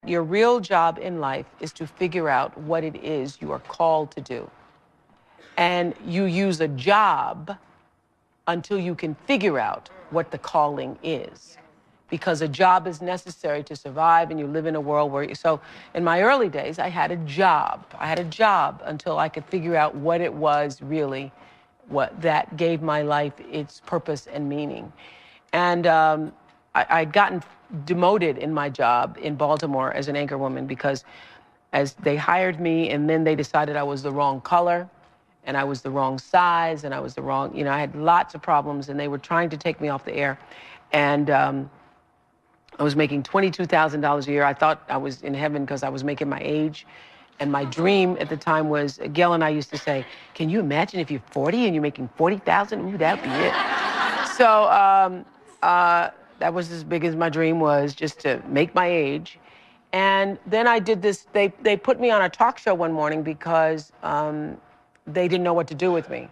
your real job in life is to figure out what it is you are called to do. And you use a job until you can figure out what the calling is. Because a job is necessary to survive, and you live in a world where so in my early days, I had a job. I had a job until I could figure out what it was really, what that gave my life its purpose and meaning. And I'd gotten demoted in my job in Baltimore as an anchor woman because as they hired me, and then they decided I was the wrong color, and I was the wrong size, and I was the wrong, you know, I had lots of problems, and they were trying to take me off the air. And I was making $22,000 a year. I thought I was in heaven because I was making my age. And my dream at the time was, Gail and I used to say, can you imagine if you're 40 and you're making 40,000? Ooh, that'd be it. So that was as big as my dream was, just to make my age. And then I did this, they put me on a talk show one morning because they didn't know what to do with me.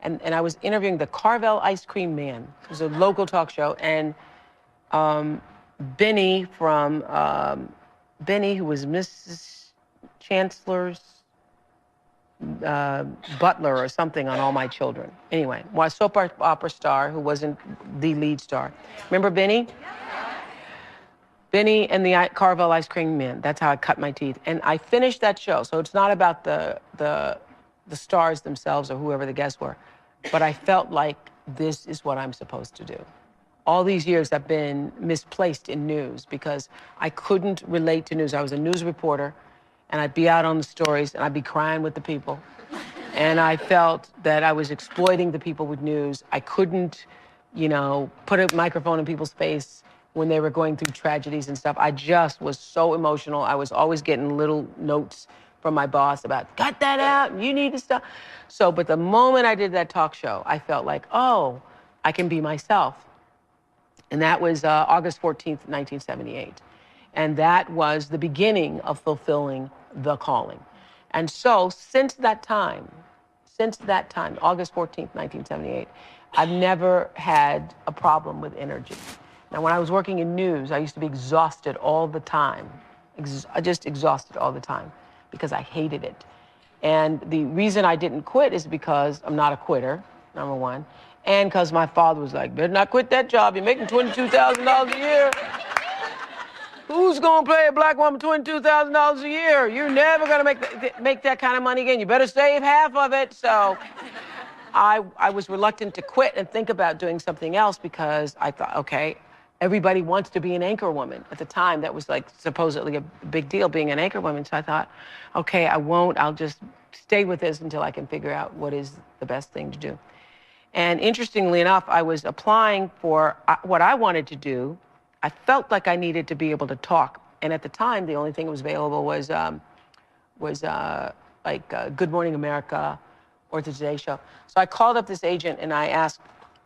And I was interviewing the Carvel Ice Cream Man. It was a local talk show. And Benny from, Benny, who was Mrs. Chancellor's butler or something on All My Children. Anyway, well, a soap opera star who wasn't the lead star. Remember Benny? Yeah. Benny and the Carvel Ice Cream Man. That's how I cut my teeth. And I finished that show. So it's not about the stars themselves or whoever the guests were. But I felt like this is what I'm supposed to do. All these years I've been misplaced in news because I couldn't relate to news. I was a news reporter, and I'd be out on the stories, and I'd be crying with the people. And I felt that I was exploiting the people with news. I couldn't, you know, put a microphone in people's face when they were going through tragedies and stuff. I just was so emotional. I was always getting little notes from my boss about, cut that out, you need to stop. So, but the moment I did that talk show, I felt like, oh, I can be myself. And that was August 14th, 1978. And that was the beginning of fulfilling the calling. And so since that time, August 14th, 1978, I've never had a problem with energy. Now, when I was working in news, I used to be exhausted all the time. Just exhausted all the time because I hated it. And the reason I didn't quit is because I'm not a quitter, number one. And because my father was like, better not quit that job. You're making $22,000 a year. Who's going to pay a black woman $22,000 a year? You're never going to make that kind of money again. You better save half of it. So I was reluctant to quit and think about doing something else because I thought, okay, everybody wants to be an anchor woman. At the time, that was like supposedly a big deal, being an anchor woman. So I thought, okay, I won't. I'll just stay with this until I can figure out what is the best thing to do. And interestingly enough, I was applying for what I wanted to do. I felt like I needed to be able to talk. And at the time, the only thing that was available was Good Morning America or the Today Show. So I called up this agent and I asked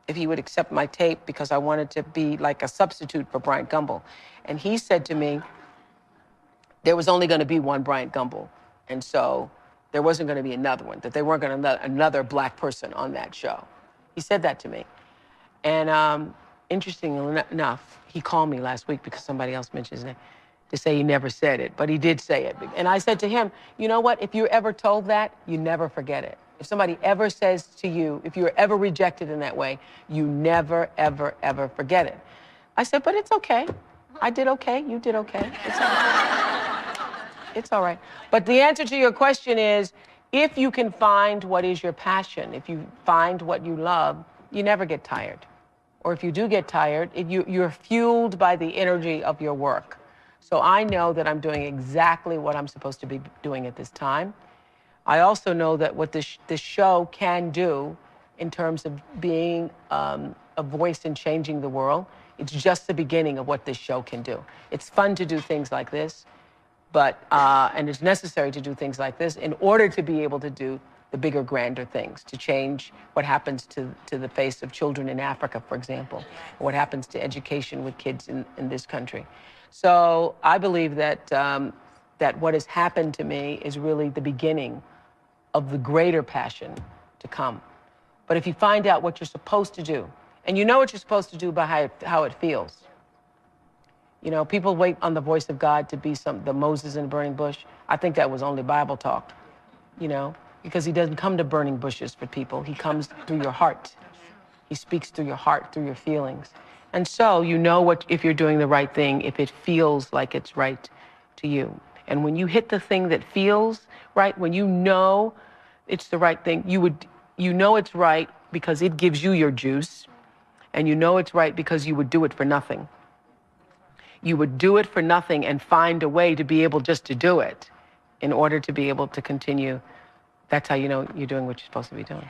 if he would accept my tape because I wanted to be like a substitute for Bryant Gumbel. And he said to me, there was only going to be one Bryant Gumbel. And so there wasn't going to be another one, that they weren't going to another black person on that show. He said that to me. And interestingly enough, he called me last week because somebody else mentioned his name to say he never said it, but he did say it. And I said to him, you know what? If you're ever told that, you never forget it. If somebody ever says to you, if you're ever rejected in that way, you never, ever, ever forget it. I said, but it's okay. I did okay. You did okay. It's all right. It's all right. But the answer to your question is, if you can find what is your passion, if you find what you love, you never get tired. Or if you do get tired, you're fueled by the energy of your work. So I know that I'm doing exactly what I'm supposed to be doing at this time. I also know that what this show can do in terms of being a voice in changing the world, it's just the beginning of what this show can do. It's fun to do things like this, but and it's necessary to do things like this in order to be able to do the bigger, grander things, to change what happens to the face of children in Africa, for example, or what happens to education with kids in this country. So I believe that that what has happened to me is really the beginning of the greater passion to come. But if you find out what you're supposed to do, and you know what you're supposed to do by how it feels, You know, people wait on the voice of God to be the Moses in the burning bush. I think that was only Bible talk, you know, because he doesn't come to burning bushes for people. He comes through your heart. He speaks through your heart, through your feelings. And so you know if you're doing the right thing, if it feels like it's right to you. And when you hit the thing that feels right, when you know it's the right thing, you know it's right because it gives you your juice, and you know it's right because you would do it for nothing. You would do it for nothing and find a way to be able just to do it in order to be able to continue. That's how you know you're doing what you're supposed to be doing.